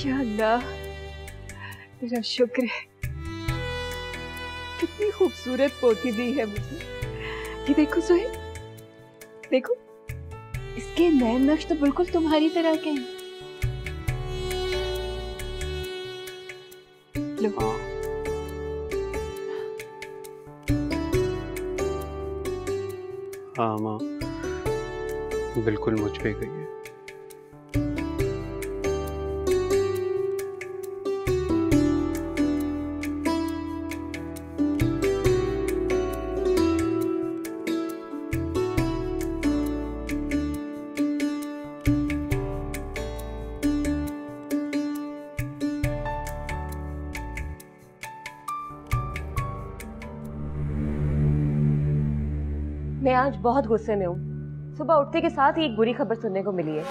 या अल्लाह, तेरा शुक्र है, कितनी खूबसूरत पोती दी है मुझे। ये देखो सुहेब, देखो इसके नैन नक्श तो बिल्कुल तुम्हारी तरह के हैं। लो। हाँ माँ, बिल्कुल मुझ पे गई है। मैं आज बहुत गुस्से में हूँ। सुबह उठते के साथ ही एक बुरी खबर सुनने को मिली है।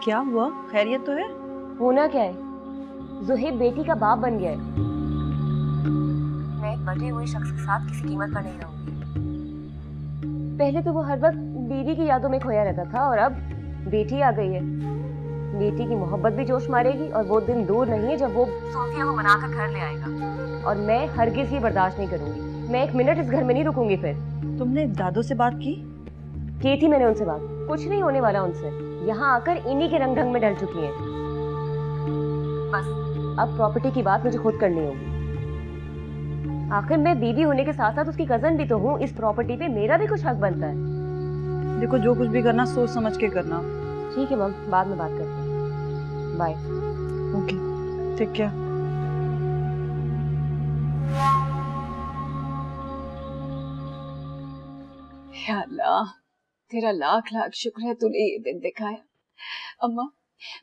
क्या हुआ? खैरियत तो है? होना क्या है, ज़ुहैब बेटी का बाप बन गया है। मैं एक बटे हुए शख्स के साथ किसी कीमत पर नहीं रहूंगी। पहले तो वो हर वक्त बीवी की यादों में खोया रहता था और अब बेटी आ गई है। बेटी की मोहब्बत भी जोश मारेगी और वो दिन दूर नहीं है जब वो सोफिया को बनाकर घर ले आएगा। और मैं हरगिज ये बर्दाश्त नहीं करूंगी। मैं एक मिनट इस घर में नहीं रुकूंगी। फिर तुमने दादो से बात की थी मैंने उनसे बात। कुछ नहीं होने वाला उनसे। यहाँ आकर इन्हीं के रंग ढंग में डल चुकी हैं। बस अब प्रॉपर्टी की बात मुझे खुद करनी होगी। आखिर मैं बीवी होने के साथ साथ उसकी कजन भी तो हूँ। इस प्रॉपर्टी पे मेरा भी कुछ हक बनता है। देखो, जो कुछ भी करना सोच समझ के करना। ठीक है मम, बाद में बात करते हैं। बाय। ओके, ठीक है। या अल्लाह, तेरा लाख लाख शुक्र है तूने ये दिन दिखाया। अम्मा,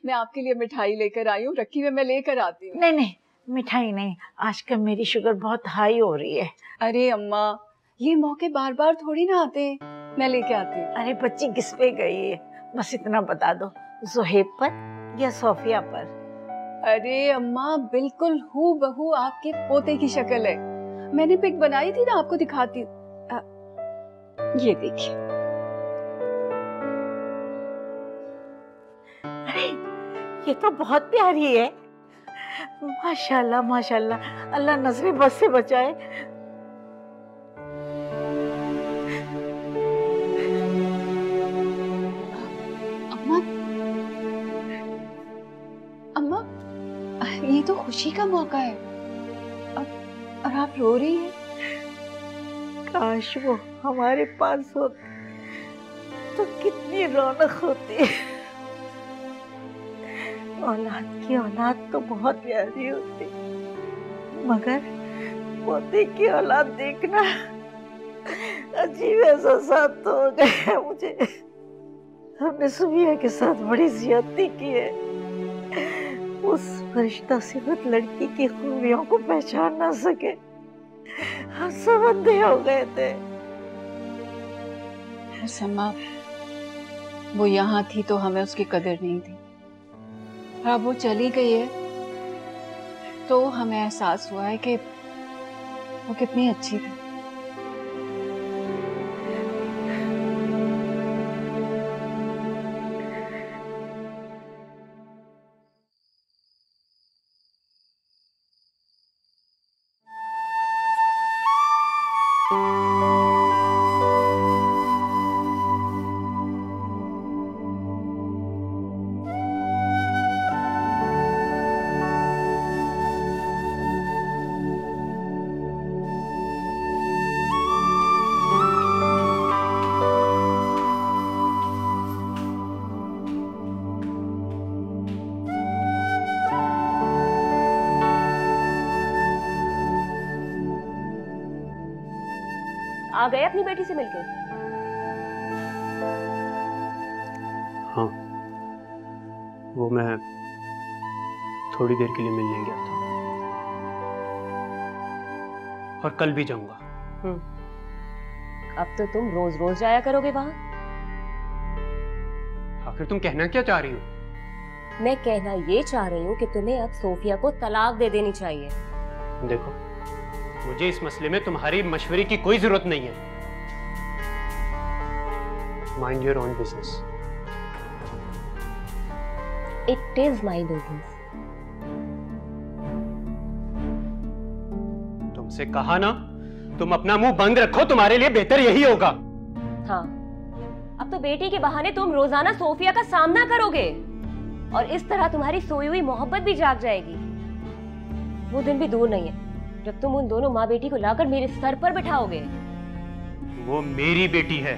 मैं आपके लिए मिठाई लेकर आई हूँ। रखी हुई मैं लेकर आती हूँ। नहीं नहीं, मिठाई नहीं, आजकल मेरी शुगर बहुत हाई हो रही है। अरे अम्मा, ये मौके बार बार थोड़ी ना आते हैं। मैं लेके आती हूँ। अरे बच्ची किस पे गई है, बस इतना बता दो, ज़ुहैब पर या सोफिया पर? अरे अम्मा, बिल्कुल हूबहू आपके पोते की शक्ल है। मैंने पिक बनाई थी ना, आपको दिखाती हूँ। ये देखिए। अरे ये तो बहुत प्यारी है। माशाल्लाह माशाल्लाह, अल्लाह नजरे बस से बचाए। अम्मा, अम्मा, ये तो खुशी का मौका है और आप रो रही हैं। काश वो हमारे पास होती तो कितनी रौनक होती। औलाद की औलाद तो बहुत प्यारी होती, मगर पोते की औलाद देखना अजीब एहसास तो हो गया मुझे। हमने सुबिया के साथ बड़ी ज्यादती की है। उस फरिश्ता सिफत लड़की की खूबियों को पहचान ना सके, हम सब अंधे हो गए थे। अम्मा, वो यहाँ थी तो हमें उसकी कदर नहीं थी। अब वो चली गई है तो हमें एहसास हुआ है कि वो कितनी अच्छी थी। आ गए अपनी बेटी से मिलके? हाँ, वो मैं थोड़ी देर के लिए मिलने गया था और कल भी जाऊंगा। अब तो तुम रोज रोज जाया करोगे वहां? आखिर तुम कहना क्या चाह रही हो? मैं कहना ये चाह रही हूँ कि तुम्हें अब सोफिया को तलाक दे देनी चाहिए। देखो, मुझे इस मसले में तुम्हारी मशवरे की कोई जरूरत नहीं है। Mind your own business. It is my business. तुमसे कहा ना, तुम अपना मुंह बंद रखो, तुम्हारे लिए बेहतर यही होगा। हाँ, अब तो बेटी के बहाने तुम रोजाना सोफिया का सामना करोगे और इस तरह तुम्हारी सोई हुई मोहब्बत भी जाग जाएगी। वो दिन भी दूर नहीं है जब तुम उन दोनों माँ बेटी को लाकर मेरे सर पर बिठाओगे। वो मेरी बेटी है।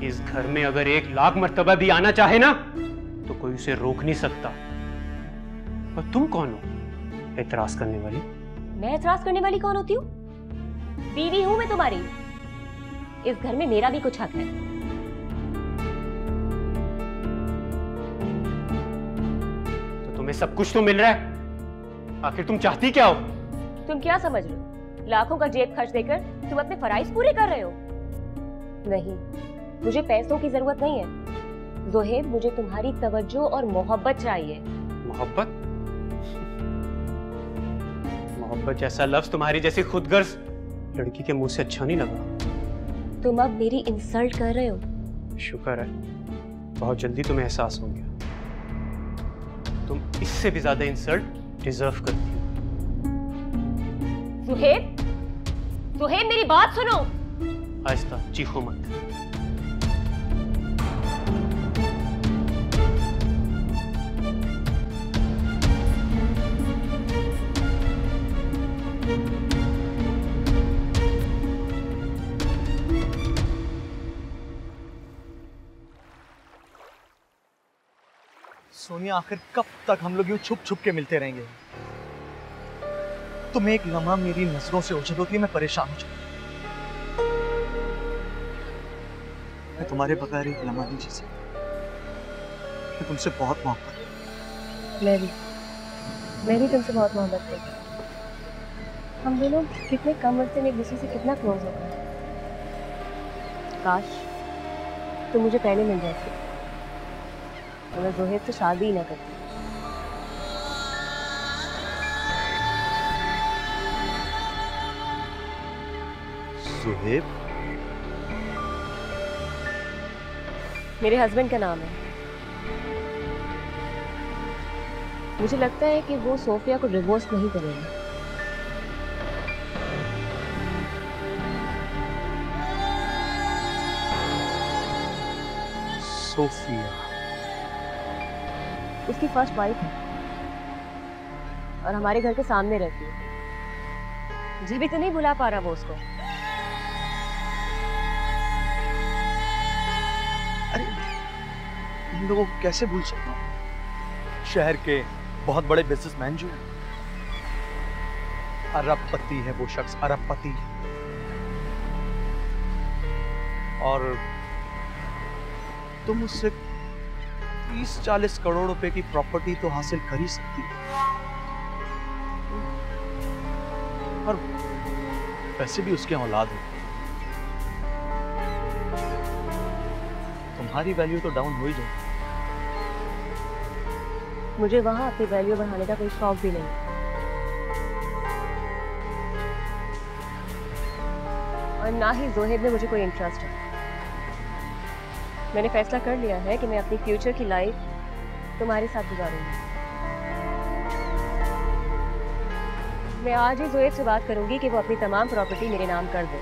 इस घर में अगर 1,00,000 मर्तबा भी आना चाहे ना, तो कोई उसे रोक नहीं सकता। और तुम कौन हो एतराज करने वाली? मैं एतराज करने वाली कौन होती हूँ? बीवी हूं मैं तुम्हारी। इस घर में मेरा भी कुछ हक है। तो तुम्हें सब कुछ तो मिल रहा है, आखिर तुम चाहती क्या हो? तुम क्या समझ रहे हो? लाखों का जेब खर्च देकर तुम अपने फराइज पूरे कर रहे हो? नहीं, मुझे पैसों की जरूरत नहीं है ज़ोहैब, मुझे तुम्हारी तवज्जो और मोहब्बत चाहिए। मोहब्बत? मोहब्बत जैसा लफ्ज तुम्हारी जैसी खुदगर्ज लड़की के मुंह से अच्छा नहीं लगा। तुम अब मेरी इंसल्ट कर रहे हो। शुक्र है, बहुत जल्दी तुम्हें एहसास हो गया। तुम इससे भी ज्यादा इंसल्ट डिजर्व करती हो। ज़ोहैब, ज़ोहैब मेरी बात सुनो। आहिस्ता, चीखो मत। सोनिया, आखिर कब तक हम लोग यूं छुप छुप के मिलते रहेंगे? तुम एक लम्हा मेरी नजरों से ओझल होती है, मैं परेशान हो जाता हूं। मैं तुम्हारे बगैर एक लम्हा नहीं जी सकता। मैं तुमसे बहुत मोहब्बत करती हूं। मैं भी तुमसे बहुत मोहब्बत करती हूं। हम दोनों कितने कम वक्त में एक दूसरे से कितना क्लोज हो गए। काश तुम मुझे पहले मिल जाती तो मैं ज़ोहैब से शादी ही ना करती। ज़ोहैब? मेरे हस्बैंड का नाम है। मुझे लगता है कि वो सोफिया को डिवोर्स नहीं करेगा। सोफिया उसकी फर्स्ट वाइफ है और हमारे घर के सामने रहती है। मुझे भी तो नहीं भुला पा रहा वो उसको। अरे इन लोगों को कैसे भूल सकता हूँ? शहर के बहुत बड़े बिजनेसमैन जो हैं, अरबपति है वो शख्स, अरबपति। और तुम उससे 30-40 करोड़ रुपए की प्रॉपर्टी तो हासिल कर ही सकती हो। और वैसे भी उसके औलाद हो, तुम्हारी वैल्यू तो डाउन हो ही जाए। मुझे वहां अपनी वैल्यू बढ़ाने का कोई शौक भी नहीं। और ना ही ज़ोहैब में मुझे कोई इंटरेस्ट है। मैंने फैसला कर लिया है कि मैं अपनी फ्यूचर की लाइफ तुम्हारे साथ गुजारूंगी। मैं आज ही ज़ोहैब से बात करूंगी कि वो अपनी तमाम प्रॉपर्टी मेरे नाम कर दे।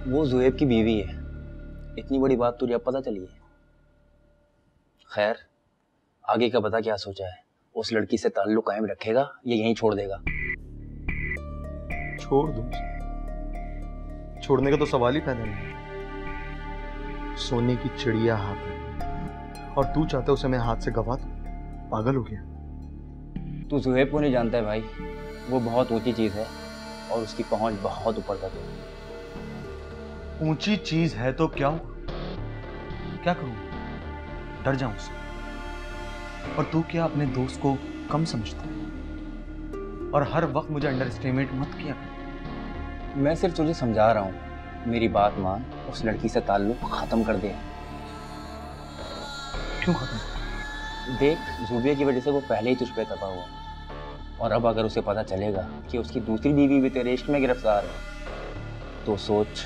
वो ज़ोहैब की बीवी है। इतनी बड़ी बात तुझे अब पता चली है? खैर, आगे का पता क्या सोचा है? उस लड़की से ताल्लुक कायम रखेगा या यहीं छोड़ देगा? छोड़ दूं? छोड़ने का तो सवाल ही पैदा नहीं। सोने की चिड़िया हाथ है और तू चाहता है उसे मैं हाथ से गवा दूं? पागल हो गया? तू ज़ोहैब को नहीं जानता है भाई। वो बहुत ऊंची चीज है और उसकी पहुंच बहुत ऊपर तक है। ऊंची चीज है तो क्या क्या करूं? डर जाऊं उससे? और तू क्या अपने दोस्त को कम समझता है? और हर वक्त मुझे अंडर एस्टिमेट मत किया। मैं सिर्फ तुझे समझा रहा हूं, मेरी बात मान, उस लड़की से ताल्लुक खत्म कर दे। क्यों खत्म? देख, ज़ुबिया की वजह से वो पहले ही तुझ पे तपा हुआ, और अब अगर उसे पता चलेगा कि उसकी दूसरी बीवी भी तेरे इश्क में गिरफ्तार है तो सोच।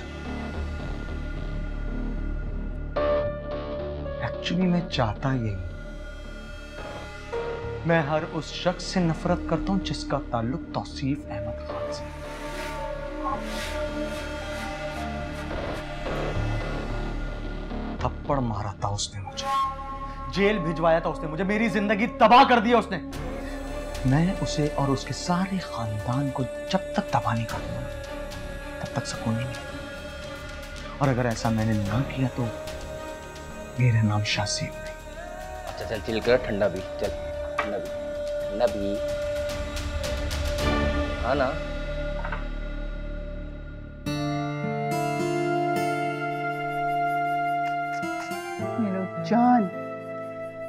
एक्चुअली मैं चाहता यही, मैं हर उस शख्स से नफरत करता हूं जिसका ताल्लुक तौसीफ अहमद खान से। थप्पड़ मारा था उसने मुझे, जेल भिजवाया था उसने मुझे, मेरी जिंदगी तबाह कर दी उसने। मैं उसे और उसके सारे खानदान को जब तक तबाह नहीं कर दूंगा तब तक सुकून नहीं। और अगर ऐसा मैंने ना किया तो मेरा नाम शासीब नहीं। अच्छा चल चिल कर, ठंडा भी चल, ठंडा भी, ठंडा भी। हाँ ना। मेरा जान,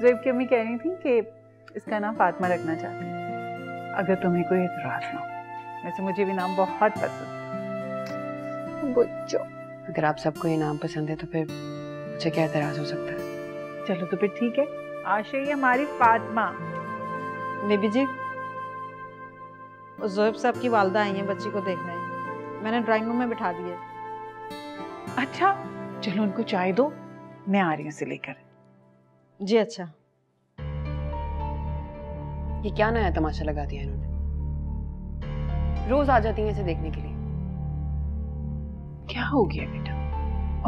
ज़ुहैब की अम्मी कह रही थी कि इसका नाम फातिमा रखना चाहती है, अगर तुम्हें कोई एतराज ना हो। वैसे मुझे भी नाम बहुत पसंद है। बुच्चो, अगर आप सबको ये नाम पसंद है तो फिर मुझे क्या एतराज हो सकता है। चलो तो फिर ठीक है, आज से ये हमारी फातिमा। बेबी जी, ज़ुहैब साहब की वालदा आई हैं बच्ची को देखने, मैंने ड्राइंग रूम में बिठा दी है। अच्छा चलो उनको चाय दो, मैं आ रही हूँ इसे लेकर। जी अच्छा। ये क्या नया तमाशा लगा दिया इन्होंने, रोज आ जाती हैं इसे देखने के लिए। क्या हो गया बेटा,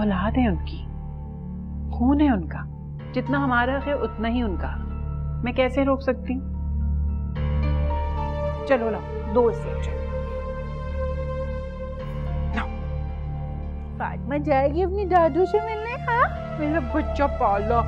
औलाद है उनकी, खून है उनका, जितना हमारा है उतना ही उनका, मैं कैसे रोक सकती हूँ। चलो लाओ दो इसे। फातिमा जाएगी अपनी दादू से मिलने। हाँ मेरा बच्चा पाला।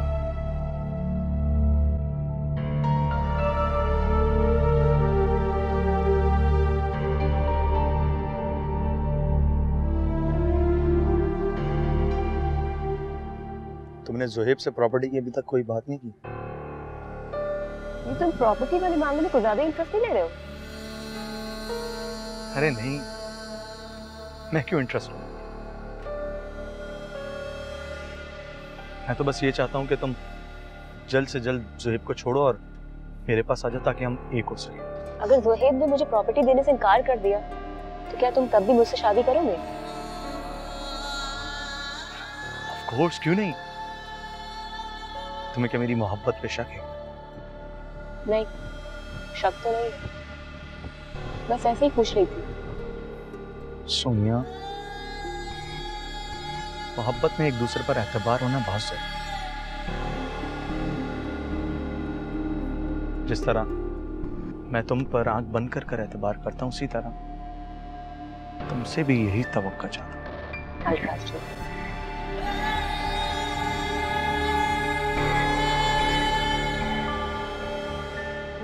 तुमने ज़ुहैब से प्रॉपर्टी की अभी तक कोई बात नहीं की? ये तुम प्रॉपर्टी वाले मामले में कुछ ज्यादा इंटरेस्ट नहीं ले रहे हो? अरे नहीं, मैं क्यों इंटरेस्ट लूं? मैं तो बस ये चाहता हूं कि तुम जल्द से जल्द ज़ुहैब को छोड़ो और मेरे पास आ जाओ ताकि हम एक हो सके। अगर ज़ुहैब ने मुझे प्रॉपर्टी देने से इनकार कर दिया तो क्या तुम तब भी मुझसे शादी करोगे? ऑफ कोर्स, क्यों नहीं। तुम्हें क्या मेरी मोहब्बत पे शक है? नहीं, शक तो नहीं, बस ऐसे ही पूछ रही थी। सोनिया, मोहब्बत में एक दूसरे पर एतबार होना बहुत जरूरी है। जिस तरह मैं तुम पर आंख बंद कर एतबार करता हूं, उसी तरह तुमसे भी यही तवक्का चाहता हूं।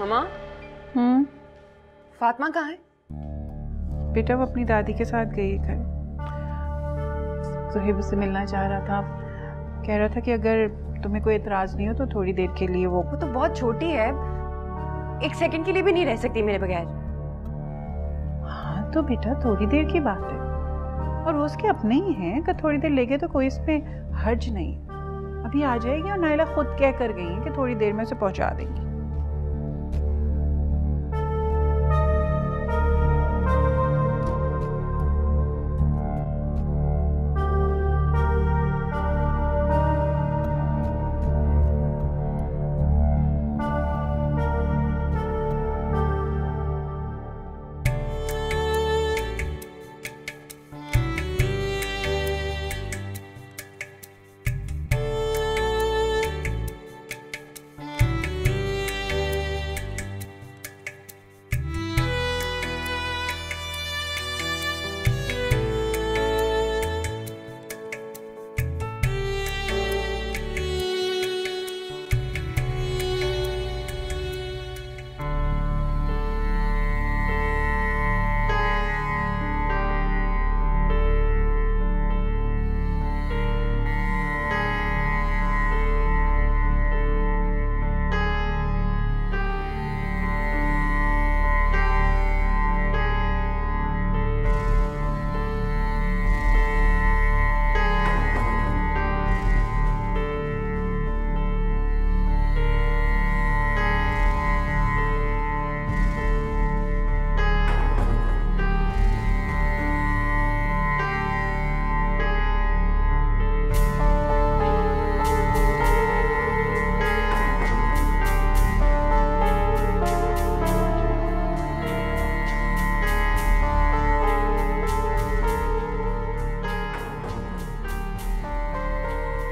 मामा, फातिमा कहाँ है? बेटा वो अपनी दादी के साथ गई है घर। ज़ुहैब उससे मिलना चाह रहा था, कह रहा था कि अगर तुम्हें कोई एतराज नहीं हो तो थोड़ी देर के लिए वो तो बहुत छोटी है, एक सेकंड के लिए भी नहीं रह सकती मेरे बगैर। हाँ तो बेटा थोड़ी देर की बात है, और वो उसके अपने ही हैं, अगर थोड़ी देर लेगे तो कोई इसमें हर्ज नहीं। अभी आ जाएगी, और नाइला खुद कह कर गई है कि थोड़ी देर में उसे पहुंचा देंगी।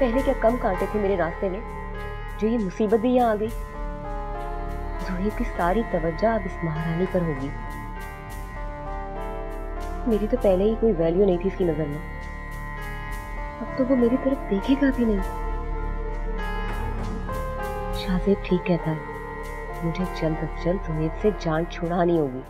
पहले क्या कम कांटे थे मेरे रास्ते में जो ये मुसीबत भी यहाँ आ गई। ज़ुहैब की सारी तवज्जो अब इस महारानी पर होगी। मेरी तो पहले ही कोई वैल्यू नहीं थी इसकी नजर में, अब तो वो मेरी तरफ देखेगा भी नहीं। शाहज़ेब ठीक कहता है, मुझे जल्द अज जल्द ज़ुहैब से जान छुड़ानी होगी।